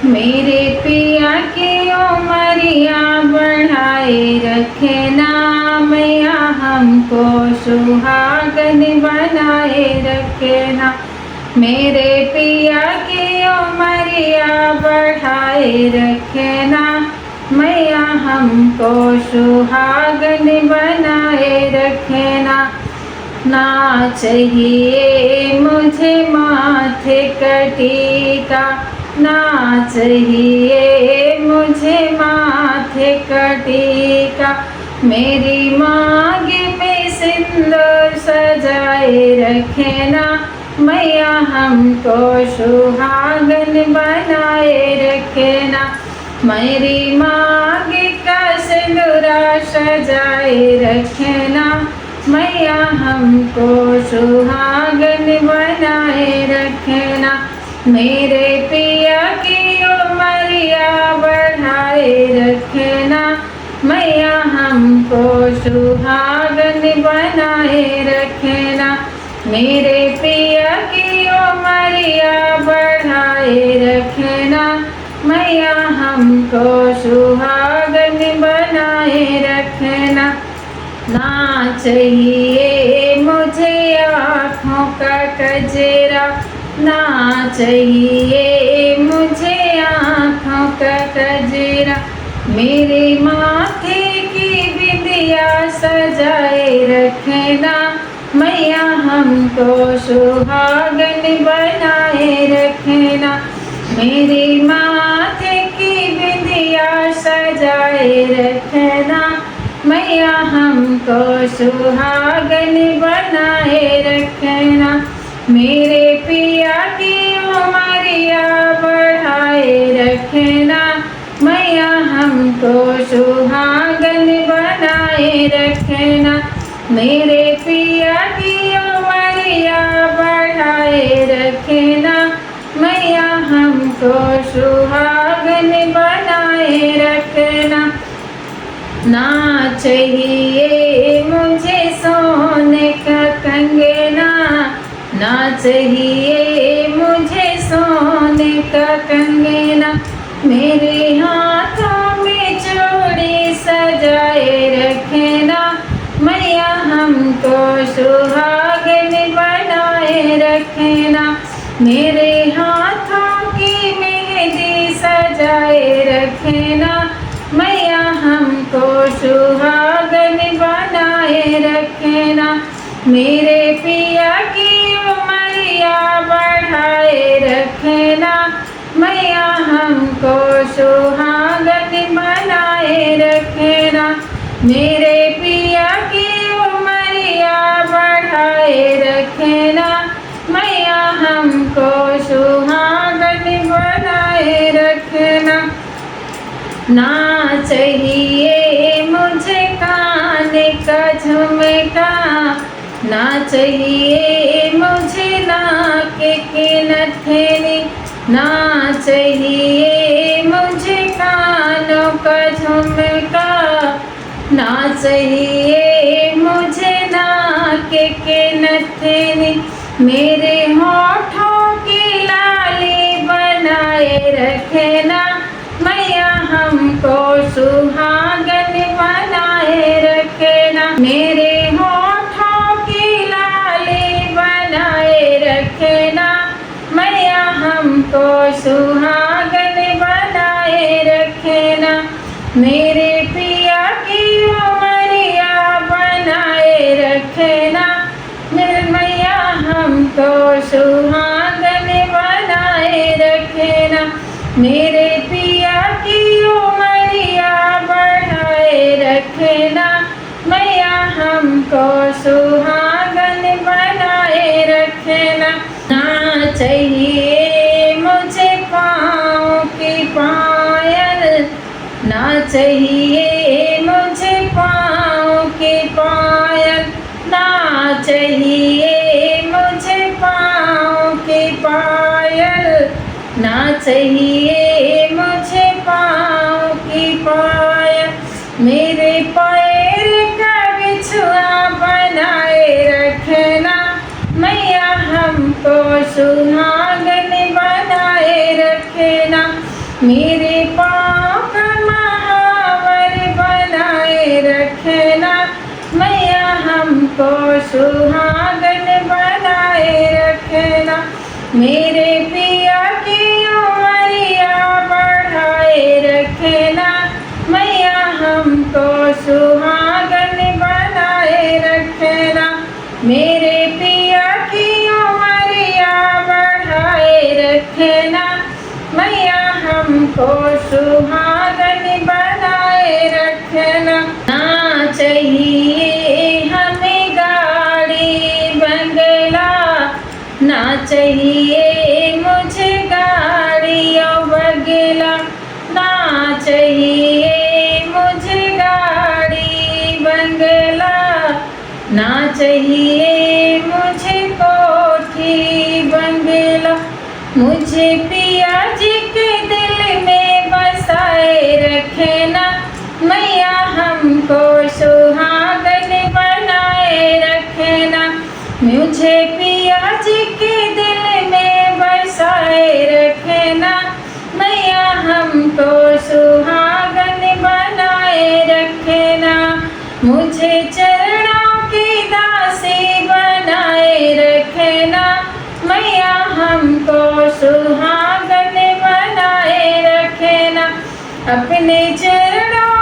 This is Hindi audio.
मेरे पिया की उमरिया बढ़ाए रखना, मैया हमको सुहागन बनाए रखना। मेरे पिया की उमरिया बढ़ाए रखना, मैया हमको सुहागन बनाए रखना। ना चाहिए मुझे माथे का टीका, ना चाहिए मुझे माथे का टीका। मेरी मांग में सिंदूर सजाए रखना, मैया हमको सुहागन बनाए रखना। मेरी मांग का सिंदूरा सजाए रखना, मैया हमको सुहागन बनाए रखना। मेरे पिया की उमरिया बढ़ाए रखना, मैया हमको सुहागन बनाए रखना। मेरे पिया की उमरिया बढ़ाए रखना, मैया हमको सुहागन बनाए रखना। ना चाहिए मुझे आँखों का कजरा, ना चाहिए मुझे आँखों का कजरा। मेरे माथे की बिंदिया सजाए रखना, मैया हमको सुहागन बनाए रखना। मेरी माथे की बिंदिया सजाए रखना, मैया हमको सुहागन बनाए रखना। मेरे पिया की उमरिया बढ़ाए रखना, मैया हमको सुहागन बनाए रखना। मेरे पिया की उमरिया बढ़ाए रखना, मैया हमको सुहागन बनाए रखना। ना चाहिए मुझे सोने का कंगना, ना चाहिए मुझे सोने का कंगना। मेरे हाथों में चूड़ी सजाए रखना, मैया हमको सुहागन बनाए रखना। मेरे हाथों की मेहंदी सजाए रखना, मैया हमको सुहागन बनाए रखना। मेरे पिया की उमरिया बढ़ाए रखना, मैया हमको सुहागन बनाए रखना। मेरे पिया की उमरिया बढ़ाए रखना, मैया हमको सुहागन बनाए रखना। ना चाहिए मुझे काने का झुमका, ना चाहिए मुझे नाक के नथनी, ना चाहिए मुझे कानों का झुमका, ना चाहिए मुझे नाक के नथनी। मेरे होठों की लाली बनाए रखना, मैया हमको सुहागन बनाए रखना। मेरे होठों की लाली बनाए रखना, मैया हमको सुहागन बनाए रखना। मेरे पिया की उमरिया बनाए रखना, मैया हमको सुहागन बनाए रखना। मेरे पिया की उमरिया बढ़ाए रखना, मैया हमको सुहागन बनाए रखना। ना चाहिए मुझे पाँव की पायल, ना चाहिए मुझे पाँव की पायल, ना चाहिए मुझे पाँव की पायल, ना चाहिए मुझे पाँव की पायल। मेरे पैर का बिछुआ बनाए रखना, मैया हमको सुहागन बनाए रखना। मेरे पाँव का महावर बनाए रखना, मैया हमको सुहागन बनाए रखना। मेरे पिया की उमरिया बढ़ाए रखना, मैया हमको सुहागन बनाए रखना। मेरे पिया की उमरिया बढ़ाए रखना, मैया हमको सुहागन बनाए रखना। ना चाहिए हमें गाड़ी बंगला, ना चाहिए मुझे गाड़ी और बंगला, ना चाहिए मुझे गाड़ी बंगला, ना चाहिए मुझे कोठी बंगला। मुझे पिया जी के दिल में बसाए रखना, मैया हमको सुहागन बनाए रखना। मुझे पिया जी के दिल में बसाए रखना, मैया हमको सुहागन बनाए रखना। मुझे चरणों की दासी बनाए रखना, मैया हमको सुहागन बनाए रखना। अपने चरणों